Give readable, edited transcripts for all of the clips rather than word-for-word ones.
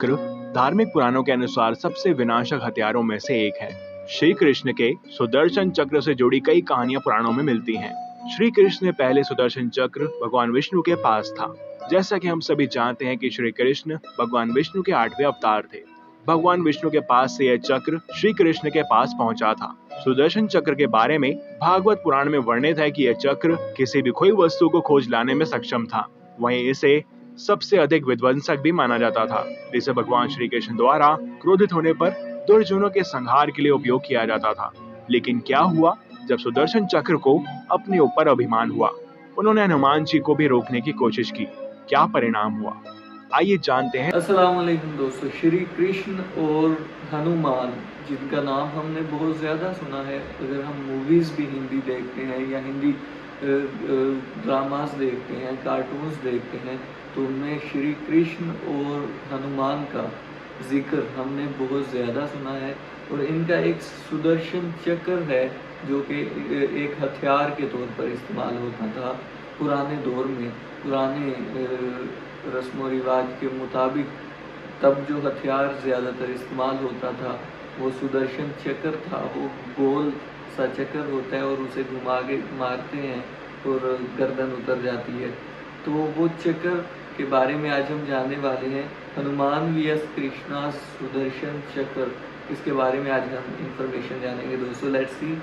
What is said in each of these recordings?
चक्र धार्मिक पुराणों के अनुसार सबसे विनाशक हथियारों में से एक है। श्री कृष्ण के सुदर्शन चक्र से जुड़ी कई कहानियां पुराणों में मिलती हैं। श्री कृष्ण ने पहले सुदर्शन चक्र भगवान विष्णु के पास था। जैसा कि हम सभी जानते हैं कि श्री कृष्ण भगवान विष्णु के 8वें अवतार थे। भगवान विष्णु के पास से यह चक्र श्री कृष्ण के पास पहुंचा था। सुदर्शन चक्र के बारे में भागवत पुराण में वर्णित है कि यह चक्र किसी भी खोई वस्तु को खोज लाने में सक्षम था। वहीं इसे सबसे अधिक विध्वंसक भी माना जाता था, जिसे भगवान श्री कृष्ण द्वारा क्रोधित होने पर दुर्जनों के संहार के लिए उपयोग किया जाता था। लेकिन क्या हुआ जब सुदर्शन चक्र को अपने ऊपर अभिमान हुआ? उन्होंने हनुमान जी को भी रोकने की कोशिश की। क्या परिणाम हुआ, आइए जानते हैं। अस्सलाम वालेकुम दोस्तों। श्री कृष्ण और हनुमान, जिनका नाम हमने बहुत ज़्यादा सुना है, अगर हम मूवीज़ भी हिंदी देखते हैं या हिंदी ड्रामास देखते हैं, कार्टून्स देखते हैं, तो उनमें श्री कृष्ण और हनुमान का जिक्र हमने बहुत ज़्यादा सुना है। और इनका एक सुदर्शन चक्र है जो कि एक हथियार के तौर पर इस्तेमाल होता था पुराने दौर में। पुराने रस्म व रिवाज के मुताबिक तब जो हथियार ज़्यादातर इस्तेमाल होता था वो सुदर्शन चक्र था। वो गोल सा चक्र होता है और उसे घुमा के मारते हैं और गर्दन उतर जाती है। तो वो चक्र के बारे में आज हम जानने वाले हैं। हनुमान वीएस कृष्णा सुदर्शन चक्र, इसके बारे में आज हम इंफॉर्मेशन जानेंगे दोस्तों। Let's see.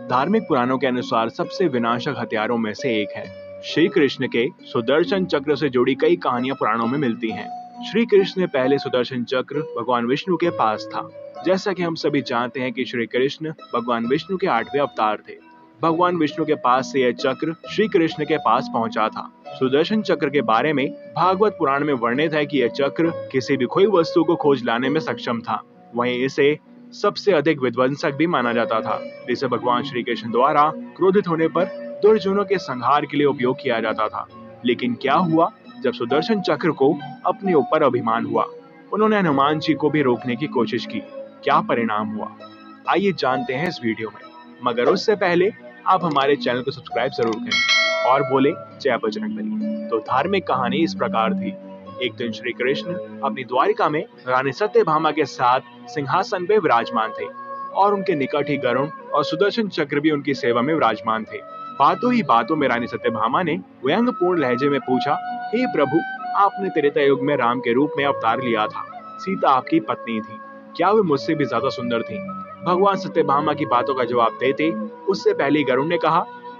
धार्मिक पुराणों के अनुसार सबसे विनाशक हथियारों में से एक है। श्री कृष्ण के सुदर्शन चक्र से जुड़ी कई कहानियां पुराणों में मिलती हैं। श्री कृष्ण ने पहले सुदर्शन चक्र भगवान विष्णु के पास था। जैसा कि हम सभी जानते हैं कि श्री कृष्ण भगवान विष्णु के 8वें अवतार थे। भगवान विष्णु के पास से यह चक्र श्री कृष्ण के पास पहुंचा था। सुदर्शन चक्र के बारे में भागवत पुराण में वर्णित है कि यह चक्र किसी भी खोई वस्तु को खोज लाने में सक्षम था। वहीं इसे सबसे अधिक विध्वंसक भी माना जाता था, जिसे भगवान श्री कृष्ण द्वारा क्रोधित होने पर दुर्जनों के संहार के लिए उपयोग किया जाता था। लेकिन क्या हुआ जब सुदर्शन चक्र को अपने ऊपर अभिमान हुआ? उन्होंने हनुमान जी को भी रोकने की कोशिश की। क्या परिणाम हुआ, आइए जानते हैं इस वीडियो में। मगर उससे पहले आप हमारे चैनल को सब्सक्राइब जरूर करें और बोले जय बजरंगबली। तो धार्मिक कहानी इस प्रकार थी। एक दिन श्री कृष्ण अपनी द्वारिका में रानी सत्यभामा के साथ सिंहासन पे विराजमान थे और उनके निकट ही गरुण और सुदर्शन चक्र भी उनकी सेवा में विराजमान थे। बातों ही बातों में रानी सत्यभामा ने व्यंग्यपूर्ण लहजे में पूछा, हे प्रभु, आपने त्रेता युग में राम के रूप में अवतार लिया था। सीता आपकी पत्नी थी, क्या वे मुझसे भी ज्यादा सुंदर थी? भगवान सत्यभामा की बातों का जवाब देते उससे पहले गरुण ने कहा,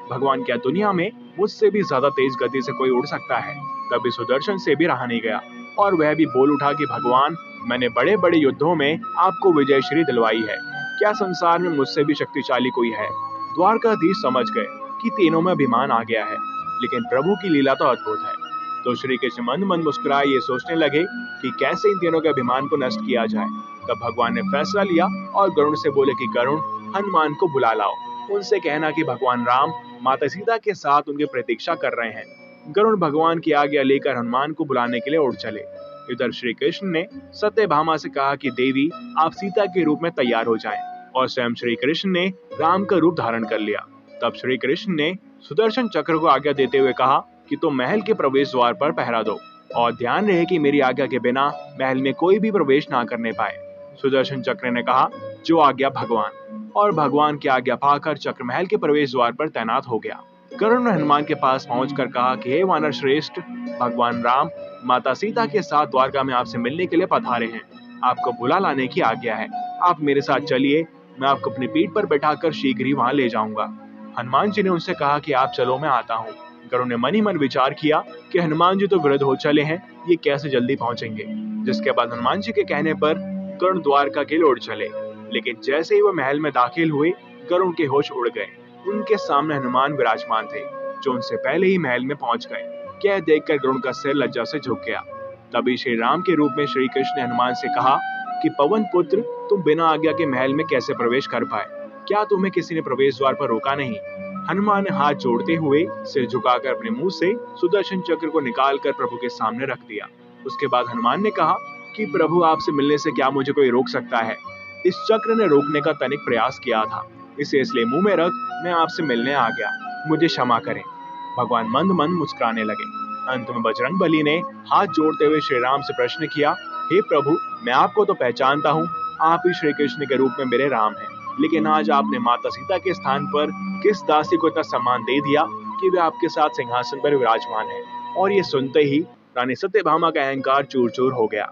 भगवान, क्या दुनिया में मुझसे भी ज्यादा तेज गति से कोई उड़ सकता है? तभी सुदर्शन से भी रहा नहीं गया और वह भी बोल उठा कि भगवान, मैंने बड़े बड़े युद्धों में आपको विजयश्री दिलवाई है, क्या संसार में मुझसे भी शक्तिशाली कोई है? द्वारकाधीश समझ गए कि तीनों में अभिमान आ गया है, लेकिन प्रभु की लीला तो अद्भुत है। तो श्री कृष्ण मंद मंद मुस्कुराए ये सोचने लगे कि कैसे इन तीनों के अभिमान को नष्ट किया जाए। तब भगवान ने फैसला लिया और गरुण से बोले कि गरुण, हनुमान को बुला लाओ, उनसे कहना कि भगवान राम माता सीता के साथ उनकी प्रतीक्षा कर रहे हैं। गरुण भगवान की आज्ञा लेकर हनुमान को बुलाने के लिए उड़ चले। इधर श्री कृष्ण ने सत्यभामा से कहा कि देवी, आप सीता के रूप में तैयार हो जाएं, और स्वयं श्री कृष्ण ने राम का रूप धारण कर लिया। तब श्री कृष्ण ने सुदर्शन चक्र को आज्ञा देते हुए कहा कि तुम महल के प्रवेश द्वार पर पहरा दो और ध्यान रहे कि मेरी आज्ञा के बिना महल में कोई भी प्रवेश ना करने पाए। सुदर्शन चक्र ने कहा, जो आज्ञा भगवान। और भगवान की आज्ञा पाकर चक्र महल के प्रवेश द्वार पर तैनात हो गया। गरुड़ ने हनुमान के पास पहुंचकर कहा कि हे वानर श्रेष्ठ, भगवान राम माता सीता के साथ द्वारका में आपसे मिलने के लिए पधारे हैं। आपको बुला लाने की आज्ञा है। आप मेरे साथ चलिए, मैं आपको अपनी पीठ पर बैठाकर शीघ्र ही वहां ले जाऊंगा। हनुमान जी ने उनसे कहा कि आप चलो, मैं आता हूँ। गरुड़ ने मन ही मन विचार किया कि हनुमान जी तो वृद्ध हो चले हैं, ये कैसे जल्दी पहुंचेंगे। जिसके बाद हनुमान जी के कहने पर गरुड़ द्वारका के लिए उड़ चले। लेकिन जैसे ही वो महल में दाखिल हुए, गरुड़ के होश उड़ गए। उनके सामने हनुमान विराजमान थे, जो उनसे पहले ही महल में पहुंच गए। यह देखकर गरुड़ का सिर लज्जा से झुक गया। तभी श्री राम के रूप में श्री कृष्ण ने हनुमान से कहा कि पवन पुत्र, तुम बिना आज्ञा के महल में कैसे प्रवेश कर पाए? क्या तुम्हें किसी ने प्रवेश द्वार पर रोका नहीं? हनुमान ने हाथ जोड़ते हुए सिर झुकाकर अपने मुंह से सुदर्शन चक्र को निकालकर प्रभु के सामने रख दिया। उसके बाद हनुमान ने कहा कि प्रभु, आपसे मिलने से क्या मुझे कोई रोक सकता है? इस चक्र ने रोकने का तनिक प्रयास किया था, इसे इसलिए मुंह में रख मैं आपसे मिलने आ गया, मुझे क्षमा करें। भगवान मंद मंद मुस्कुराने लगे। अंत में बजरंग बली ने हाथ जोड़ते हुए श्री राम से प्रश्न किया, हे प्रभु, मैं आपको तो पहचानता हूँ, आप ही श्री कृष्ण के रूप में मेरे राम हैं, लेकिन आज आपने माता सीता के स्थान पर किस दासी को इतना सम्मान दे दिया कि वे आपके साथ सिंहासन पर विराजमान है। और ये सुनते ही रानी सत्यभामा का अहंकार चूर चूर हो गया।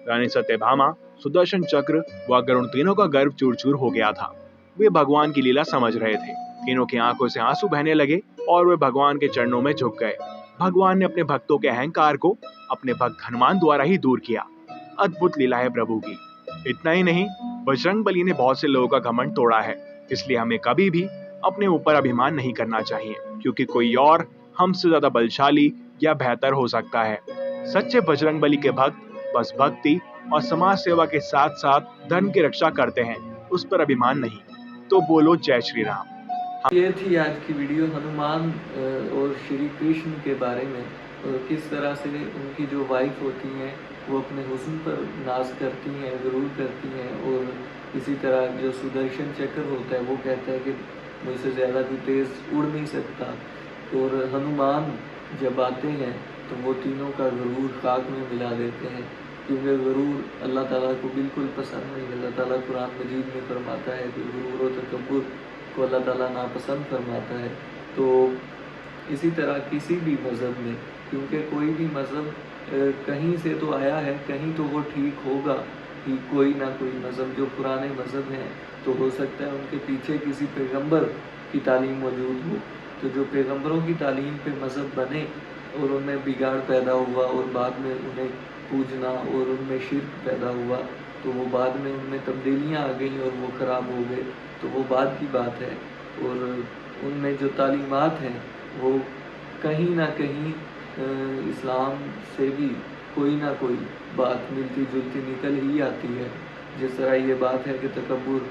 रानी सत्यभामा, सुदर्शन चक्र व गरुण तीनों का गर्व चूर चूर हो गया था। वे भगवान की लीला समझ रहे थे। तीनों की आंखों से आंसू बहने लगे और वे भगवान के चरणों में झुक गए। भगवान ने अपने भक्तों के अहंकार को अपने भक्त हनुमान द्वारा ही दूर किया। अद्भुत लीला है प्रभु की। इतना ही नहीं, बजरंग बली ने बहुत से लोगों का घमंड तोड़ा है। इसलिए हमें कभी भी अपने ऊपर अभिमान नहीं करना चाहिए, क्योंकि कोई और हमसे ज्यादा बलशाली या बेहतर हो सकता है। सच्चे बजरंग बली के भक्त बस भक्ति और समाज सेवा के साथ साथ धर्म की रक्षा करते हैं, उस पर अभिमान नहीं। तो बोलो जय श्री राम। ये थी आज की वीडियो हनुमान और श्री कृष्ण के बारे में। किस तरह से उनकी जो वाइफ होती हैं वो अपने हुस्न पर नाज करती हैं, गुरूर करती हैं, और इसी तरह जो सुदर्शन चक्र होता है वो कहता है कि मुझसे ज़्यादा कोई तेज़ उड़ नहीं सकता। और हनुमान जब आते हैं तो वो तीनों का गुरूर खाक में मिला देते हैं, क्योंकि गुरूर अल्लाह ताला को बिल्कुल पसंद नहीं। अल्लाह ताला कुरान मजीद में फरमाता है कि गुरूर और तकब्बुर को अल्लाह ताला नापसंद फरमाता है। तो इसी तरह किसी भी मज़हब में, क्योंकि कोई भी मज़हब कहीं से तो आया है, कहीं तो वो ठीक होगा कि कोई ना कोई मज़हब जो पुराने मज़हब हैं तो हो सकता है उनके पीछे किसी पैगंबर की तालीम मौजूद हो। तो जो पैगंबरों की तालीम पे मज़हब बने और उनमें बिगाड़ पैदा हुआ और बाद में उन्हें पूजना और उनमें शिर्क पैदा हुआ, तो वो बाद में उनमें तब्दीलियाँ आ गई और वो ख़राब हो गए, तो वो बाद की बात है। और उनमें जो तालीमात हैं वो कहीं ना कहीं इस्लाम से भी कोई ना कोई बात मिलती जुलती निकल ही आती है। जिस तरह ये बात है कि तकब्बुर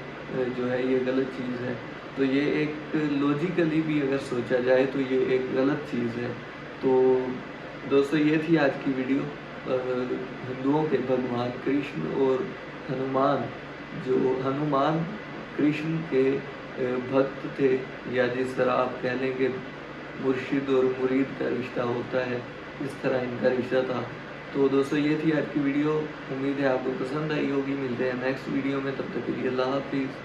जो है ये गलत चीज़ है, तो ये एक लॉजिकली भी अगर सोचा जाए तो ये एक गलत चीज़ है। तो दोस्तों ये थी आज की वीडियो। हिंदुओं के भगवान कृष्ण और हनुमान, जो हनुमान कृष्ण के भक्त थे, या जिस तरह आप कह लें कि मुर्शिद और मुरीद का रिश्ता होता है, इस तरह इनका रिश्ता था। तो दोस्तों ये थी आज की वीडियो। उम्मीद है आपको पसंद आई होगी। मिलते हैं नेक्स्ट वीडियो में, तब तक के लिए अल्लाह हाफिज़।